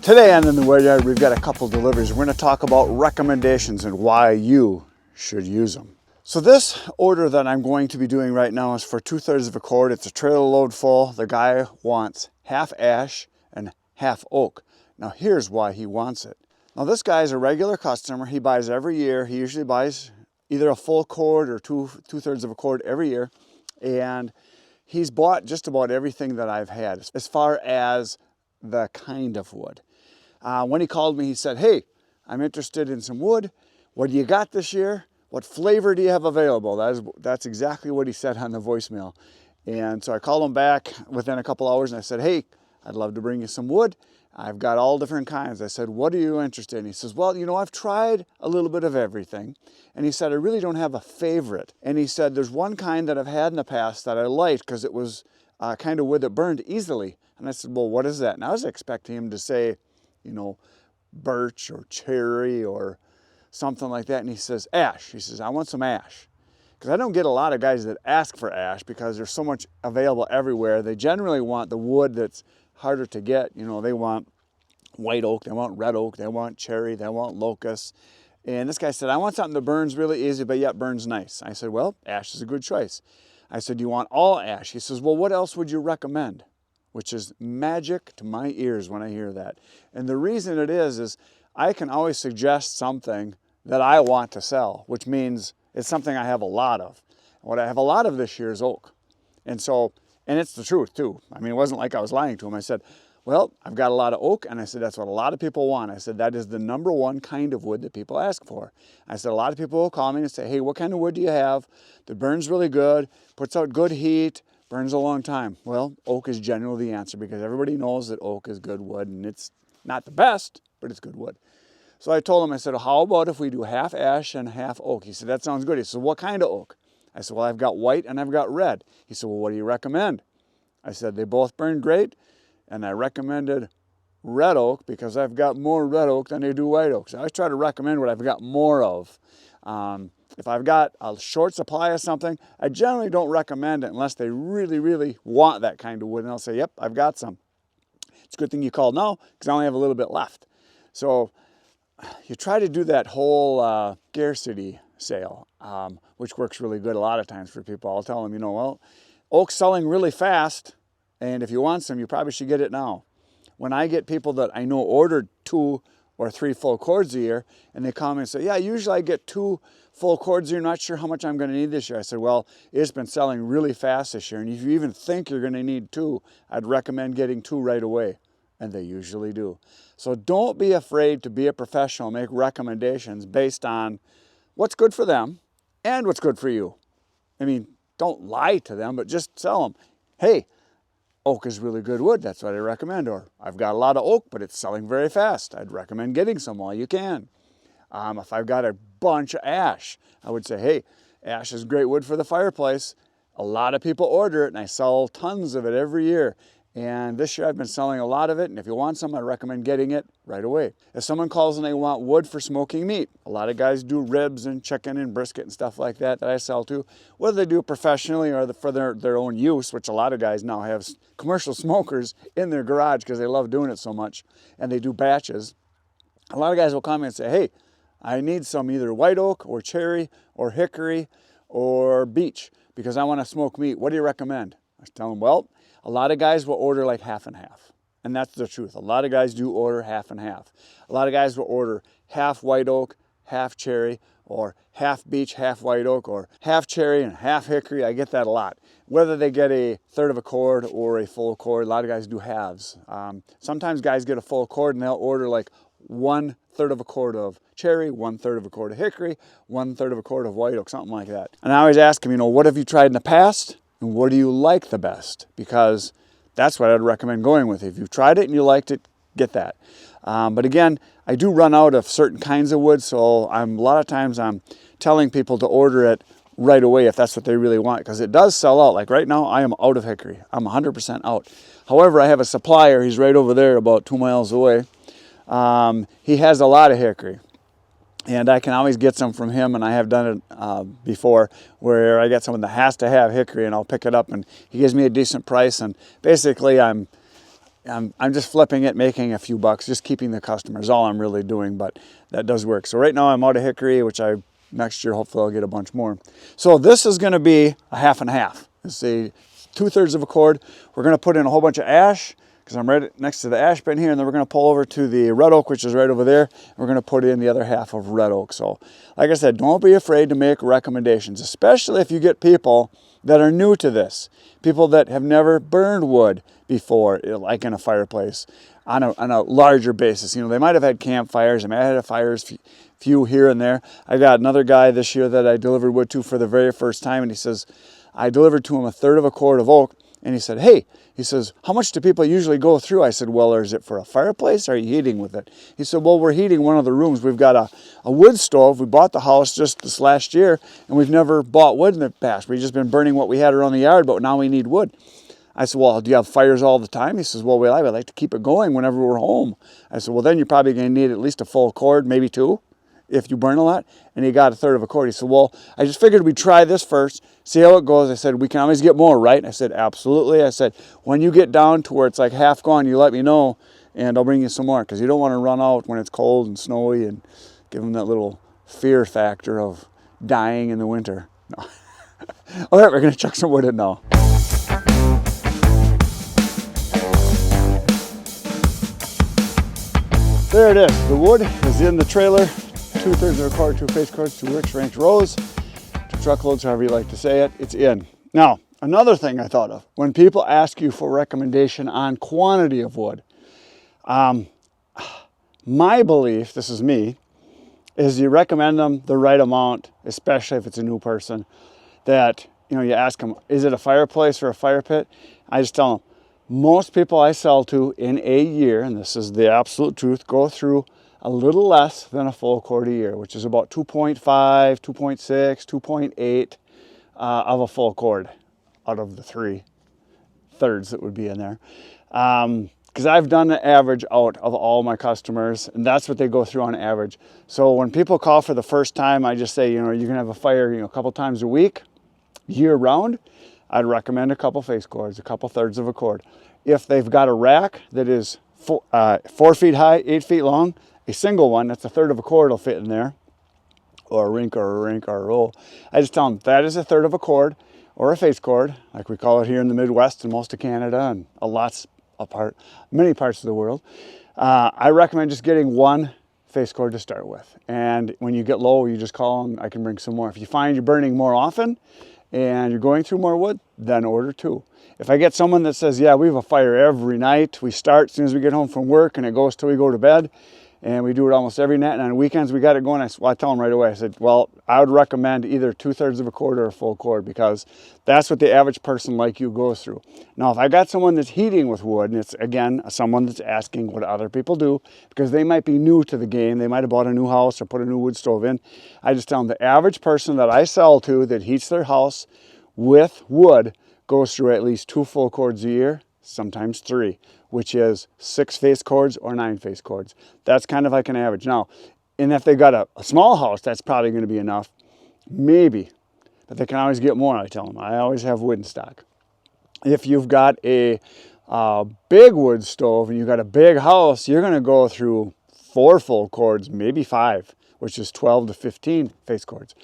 Today on In the Wood Yard, we've got a couple deliveries. We're going to talk about recommendations and why you should use them. So this order that I'm going to be doing right now is for 2/3 of a cord. It's a trailer load full. The guy wants half ash and half oak. Now here's why he wants it. Now this guy is a regular customer. He buys every year. He usually buys either a full cord or two-thirds of a cord every year. And he's bought just about everything that I've had as far as the kind of wood. When he called me, he said, "Hey, I'm interested in some wood. What do you got this year? What flavor do you have available?" That's exactly what he said on the voicemail. And so I called him back within a couple hours and I said, "Hey, I'd love to bring you some wood. I've got all different kinds." I said, "What are you interested in?" He says, "Well, I've tried a little bit of everything." And he said, "I really don't have a favorite." And he said, "There's one kind that I've had in the past that I liked because it was kind of wood that burned easily." And I said, "Well, what is that?" And I was expecting him to say, birch or cherry or something like that. And he says, "Ash." He says, "I want some ash." Because I don't get a lot of guys that ask for ash because there's so much available everywhere. They generally want the wood that's harder to get. They want white oak, they want red oak, they want cherry, they want locust. And this guy said, "I want something that burns really easy but yet burns nice." I said, "Well, ash is a good choice." I said, "Do you want all ash?" He says, "Well, what else would you recommend?" Which is magic to my ears when I hear that. And the reason it is I can always suggest something that I want to sell, which means it's something I have a lot of. What I have a lot of this year is oak. And it's the truth too. I mean, it wasn't like I was lying to him. I said, "Well, I've got a lot of oak," and I said, "That's what a lot of people want." I said, "That is the number one kind of wood that people ask for." I said, "A lot of people will call me and say, 'Hey, what kind of wood do you have that burns really good, puts out good heat, burns a long time?'" Well, oak is generally the answer because everybody knows that oak is good wood, and it's not the best, but it's good wood. So I told him, I said, "How about if we do half ash and half oak?" He said, "That sounds good." He said, "What kind of oak?" I said, "Well, I've got white and I've got red." He said, "Well, what do you recommend?" I said, "They both burn great, and I recommended red oak because I've got more red oak than I do white oak." So I always try to recommend what I've got more of. If I've got a short supply of something, I generally don't recommend it unless they really, really want that kind of wood. And I'll say, "Yep, I've got some." It's a good thing you called now because I only have a little bit left. So you try to do that whole scarcity sale, which works really good a lot of times for people. I'll tell them, "Well, oak's selling really fast, and if you want some, you probably should get it now." When I get people that I know ordered 2 or 3 full cords a year, and they call me and say, "Yeah, usually I get 2 full cords a year, not sure how much I'm going to need this year." I said, "Well, it's been selling really fast this year, and if you even think you're going to need 2, I'd recommend getting 2 right away." And they usually do. So don't be afraid to be a professional, make recommendations based on what's good for them and what's good for you. I mean, don't lie to them, but just tell them, "Hey, oak is really good wood. That's what I recommend." Or, "I've got a lot of oak, but it's selling very fast. I'd recommend getting some while you can." If I've got a bunch of ash, I would say, "Hey, ash is great wood for the fireplace. A lot of people order it, and I sell tons of it every year. And this year I've been selling a lot of it, and if you want some, I recommend getting it right away." If someone calls and they want wood for smoking meat, a lot of guys do ribs and chicken and brisket and stuff like that I sell too. Whether they do it professionally or for their own use, which a lot of guys now have commercial smokers in their garage because they love doing it so much, and they do batches. A lot of guys will come in and say, "Hey, I need some either white oak or cherry or hickory or beech because I want to smoke meat. What do you recommend?" I tell them, "Well, a lot of guys will order like half and half." And that's the truth. A lot of guys do order half and half. A lot of guys will order half white oak, half cherry, or half beech, half white oak, or half cherry and half hickory. I get that a lot. Whether they get a third of a cord or a full cord, a lot of guys do halves. Sometimes guys get a full cord and they'll order like 1/3 of a cord of cherry, 1/3 of a cord of hickory, 1/3 of a cord of white oak, something like that. And I always ask them, "What have you tried in the past? And what do you like the best?" Because that's what I'd recommend going with. If you've tried it and you liked it, get that. But again, I do run out of certain kinds of wood, so a lot of times I'm telling people to order it right away if that's what they really want, because it does sell out. Like right now, I am out of hickory. I'm 100% out. However, I have a supplier. He's right over there about 2 miles away. He has a lot of hickory. And I can always get some from him, and I have done it before, where I get someone that has to have hickory, and I'll pick it up, and he gives me a decent price. And basically, I'm just flipping it, making a few bucks, just keeping the customers, all I'm really doing, but that does work. So right now I'm out of hickory, which next year hopefully I'll get a bunch more. So this is gonna be a half and half. It's a 2/3 of a cord. We're gonna put in a whole bunch of ash, because I'm right next to the ash bin here, and then we're gonna pull over to the red oak, which is right over there. We're gonna put in the other half of red oak. So like I said, don't be afraid to make recommendations, especially if you get people that are new to this, people that have never burned wood before, like in a fireplace, on a larger basis. You know, they might have had campfires, they might have had fires, few here and there. I got another guy this year that I delivered wood to for the very first time, and he says, I delivered to him a 1/3 of a cord of oak, and he said, hey, he says, how much do people usually go through? I said, well, is it for a fireplace, or are you heating with it? He said, well, we're heating one of the rooms. We've got a wood stove. We bought the house just this last year, and we've never bought wood in the past. We've just been burning what we had around the yard, but now we need wood. I said, well, do you have fires all the time? He says, well, we like to keep it going whenever we're home. I said, well, then you're probably going to need at least a full cord, maybe 2, if you burn a lot. And he got a 1/3 of a cord. He said, well, I just figured we'd try this first, see how it goes. I said, we can always get more, right? I said, absolutely. I said, when you get down to where it's like half gone, you let me know, and I'll bring you some more, because you don't want to run out when it's cold and snowy and give them that little fear factor of dying in the winter. No. All right, we're going to chuck some wood in now. There it is. The wood is in the trailer. 2/3 of a cord, 2 face cords, 2 Ricks Ranch rows, 2 truckloads, however you like to say it. It's in. Now, another thing I thought of, when people ask you for recommendation on quantity of wood, my belief, this is me, is you recommend them the right amount, especially if it's a new person, that, you know, you ask them, is it a fireplace or a fire pit? I just tell them, most people I sell to in a year, and this is the absolute truth, go through a little less than a full cord a year, which is about 2.5, 2.6, 2.8 of a full cord out of the 3/3 that would be in there. Because I've done the average out of all my customers, and that's what they go through on average. So when people call for the first time, I just say, you know, you're gonna have a fire, you know, a couple times a week, year round. I'd recommend a couple face cords, a couple 1/3 of a cord. If they've got a rack that is 4 feet high, 8 feet long, a single one, that's a 1/3 of a cord will fit in there, or a rink or a roll. I just tell them that is a 1/3 of a cord or a face cord, like we call it here in the Midwest and most of Canada and many parts of the world. I recommend just getting 1 face cord to start with. And when you get low, you just call them, I can bring some more. If you find you're burning more often and you're going through more wood, then order 2. If I get someone that says, yeah, we have a fire every night, we start as soon as we get home from work and it goes till we go to bed, and we do it almost every night, and on weekends we got it going, I tell them right away, I said, well, I would recommend either 2/3 of a cord or a full cord, because that's what the average person like you goes through. Now, if I got someone that's heating with wood, and it's, again, someone that's asking what other people do, because they might be new to the game, they might have bought a new house or put a new wood stove in, I just tell them the average person that I sell to that heats their house with wood goes through at least 2 full cords a year, sometimes 3, which is 6 face cords or 9 face cords. That's kind of like an average. Now, and if they got a small house, that's probably going to be enough, maybe, but they can always get more, I tell them. I always have wood in stock. If you've got a big wood stove and you've got a big house, you're going to go through 4 full cords, maybe 5, which is 12 to 15 face cords.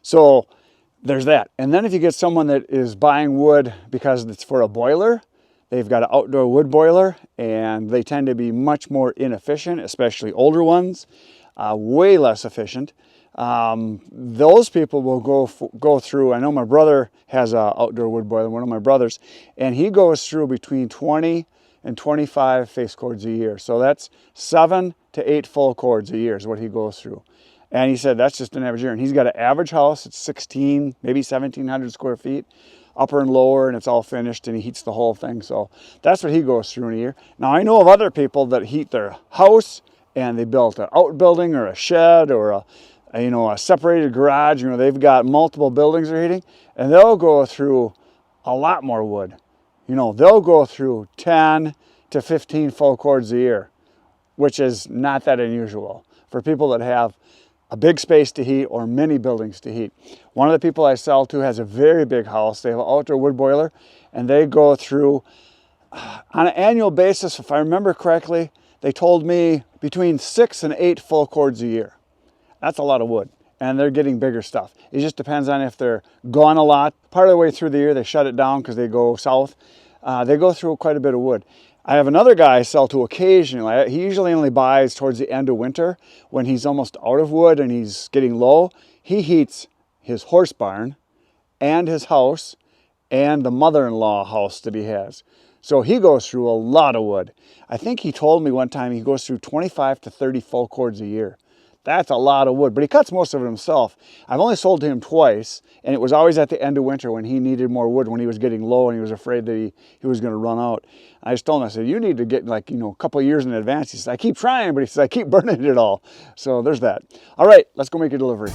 So there's that. And then if you get someone that is buying wood because it's for a boiler, they've got an outdoor wood boiler, and they tend to be much more inefficient, especially older ones, way less efficient. Those people will go through, I know my brother has an outdoor wood boiler, one of my brothers, and he goes through between 20 and 25 face cords a year. So that's 7 to 8 full cords a year is what he goes through. And he said that's just an average year. And he's got an average house, it's 16, maybe 1,700 square feet, upper and lower, and it's all finished, and he heats the whole thing. So that's what he goes through in a year. Now, I know of other people that heat their house, and they built an outbuilding or a shed or a separated garage. You know, they've got multiple buildings they're heating, and they'll go through a lot more wood. You know, they'll go through 10 to 15 full cords a year, which is not that unusual for people that have a big space to heat or many buildings to heat. One of the people I sell to has a very big house. They have an outdoor wood boiler, and they go through on an annual basis, if I remember correctly, they told me between 6 and 8 full cords a year. That's a lot of wood, and they're getting bigger stuff. It just depends on if they're gone a lot. Part of the way through the year, they shut it down because they go south. They go through quite a bit of wood. I have another guy I sell to occasionally. He usually only buys towards the end of winter when he's almost out of wood and he's getting low. He heats his horse barn and his house and the mother-in-law house that he has. So he goes through a lot of wood. I think he told me one time he goes through 25 to 30 full cords a year. That's a lot of wood, but he cuts most of it himself. I've only sold to him twice, and it was always at the end of winter when he needed more wood, when he was getting low and he was afraid that he was going to run out. I just told him, I said, you need to get like, a couple of years in advance. He said, I keep trying, but he said, I keep burning it all. So there's that. All right, let's go make a delivery.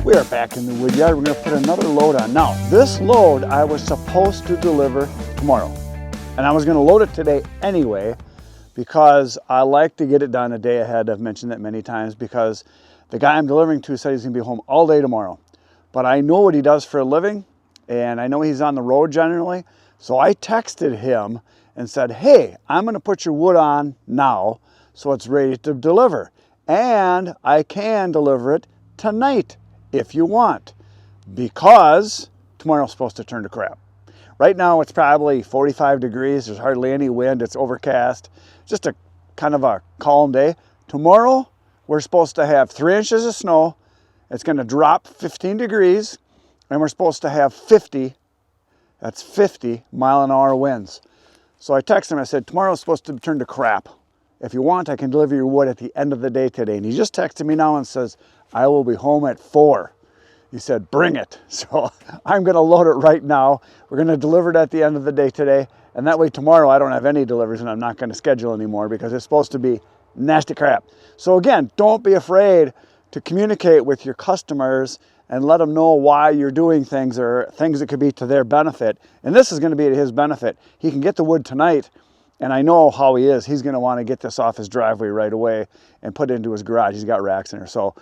We are back in the wood yard. We're going to put another load on. Now, this load I was supposed to deliver tomorrow. And I was going to load it today anyway because I like to get it done a day ahead. I've mentioned that many times because the guy I'm delivering to said he's going to be home all day tomorrow. But I know what he does for a living and I know he's on the road generally. So I texted him and said, hey, I'm going to put your wood on now so it's ready to deliver. And I can deliver it tonight if you want, because tomorrow's supposed to turn to crap. Right now it's probably 45 degrees. There's hardly any wind. It's overcast. Just a kind of a calm day. Tomorrow we're supposed to have 3 inches of snow. It's going to drop 15 degrees and we're supposed to have 50 mile-an-hour winds. So I texted him, I said, tomorrow's supposed to turn to crap. If you want, I can deliver your wood at the end of the day today. And he just texted me now and says, I will be home at 4. He said, bring it. So I'm going to load it right now. We're going to deliver it at the end of the day today. And that way tomorrow I don't have any deliveries and I'm not going to schedule anymore because it's supposed to be nasty crap. So again, don't be afraid to communicate with your customers and let them know why you're doing things or things that could be to their benefit. And this is going to be to his benefit. He can get the wood tonight. And I know how he is. He's going to want to get this off his driveway right away and put it into his garage. He's got racks in there. So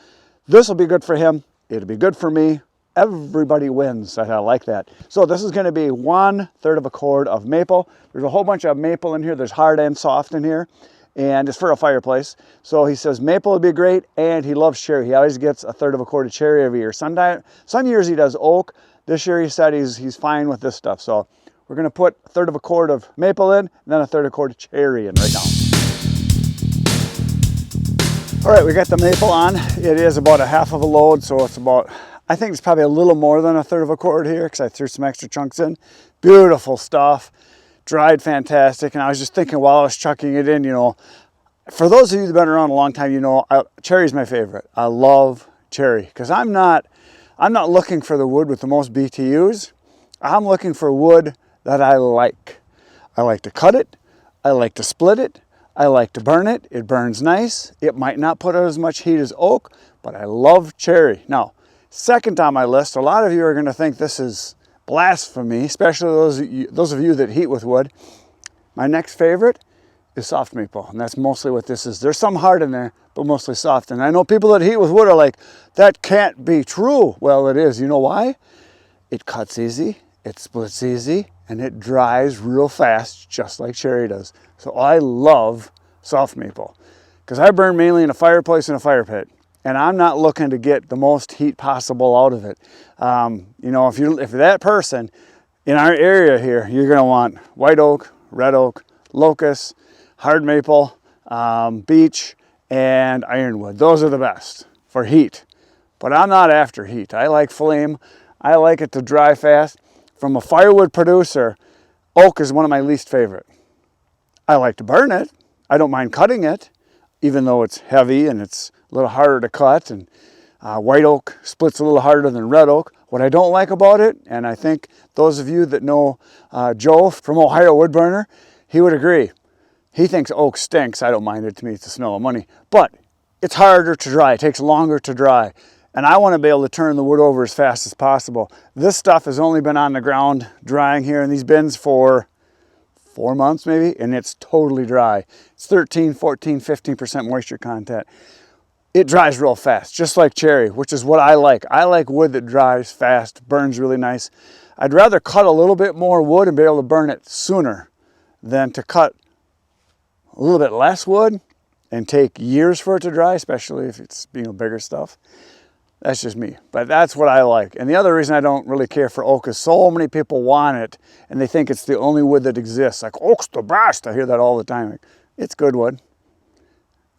this will be good for him. It'll be good for me. Everybody wins. I like that. So this is going to be 1/3 of a cord of maple. There's a whole bunch of maple in here. There's hard and soft in here. And it's for a fireplace. So he says maple would be great. And he loves cherry. He always gets 1/3 of a cord of cherry every year. Some years he does oak. This year he said he's fine with this stuff. So we're going to put 1/3 of a cord of maple in, and then 1/3 of a cord of cherry in right now. All right, we got the maple on. It is about 1/2 of a load, so it's about, I think it's probably a little more than 1/3 of a cord here because I threw some extra chunks in. Beautiful stuff, dried fantastic. And I was just thinking while I was chucking it in, for those of you that have been around a long time, cherry's my favorite. I love cherry because I'm not looking for the wood with the most BTUs. I'm looking for wood that I like. I like to cut it. I like to split it. I like to burn it. It burns nice. It might not put out as much heat as oak, but I love cherry. Now, second on my list, a lot of you are going to think this is blasphemy, especially those of you that heat with wood. My next favorite is soft maple, and that's mostly what this is. There's some hard in there, but mostly soft. And I know people that heat with wood are like, that can't be true. Well, it is. You know why? It cuts easy, it splits easy, and it dries real fast, just like cherry does. So I love soft maple because I burn mainly in a fireplace and a fire pit. And I'm not looking to get the most heat possible out of it. If you're that person in our area here, you're going to want white oak, red oak, locust, hard maple, beech, and ironwood. Those are the best for heat. But I'm not after heat. I like flame. I like it to dry fast. From a firewood producer, oak is one of my least favorite. I like to burn it. I don't mind cutting it, even though it's heavy and it's a little harder to cut. White oak splits a little harder than red oak. What I don't like about it, and I think those of you that know Joe from Ohio Woodburner, he would agree. He thinks oak stinks. I don't mind it. To me, it's the smell of money. But it's harder to dry. It takes longer to dry. And I want to be able to turn the wood over as fast as possible. This stuff has only been on the ground drying here in these bins for 4 months maybe, and it's totally dry. It's 13, 14, 15% moisture content. It dries real fast, just like cherry, which is what I like. I like wood that dries fast, burns really nice. I'd rather cut a little bit more wood and be able to burn it sooner than to cut a little bit less wood and take years for it to dry, especially if it's bigger stuff. That's just me, but that's what I like. And the other reason I don't really care for oak is so many people want it and they think it's the only wood that exists. Like, oak's the best. I hear that all the time. It's good wood,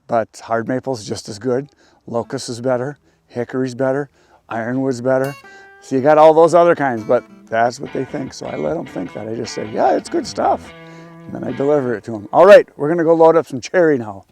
but hard maple's just as good. Locust is better. Hickory's better. Ironwood's better. So you got all those other kinds, but that's what they think. So I let them think that. I just say, yeah, it's good stuff. And then I deliver it to them. All right, we're gonna go load up some cherry now.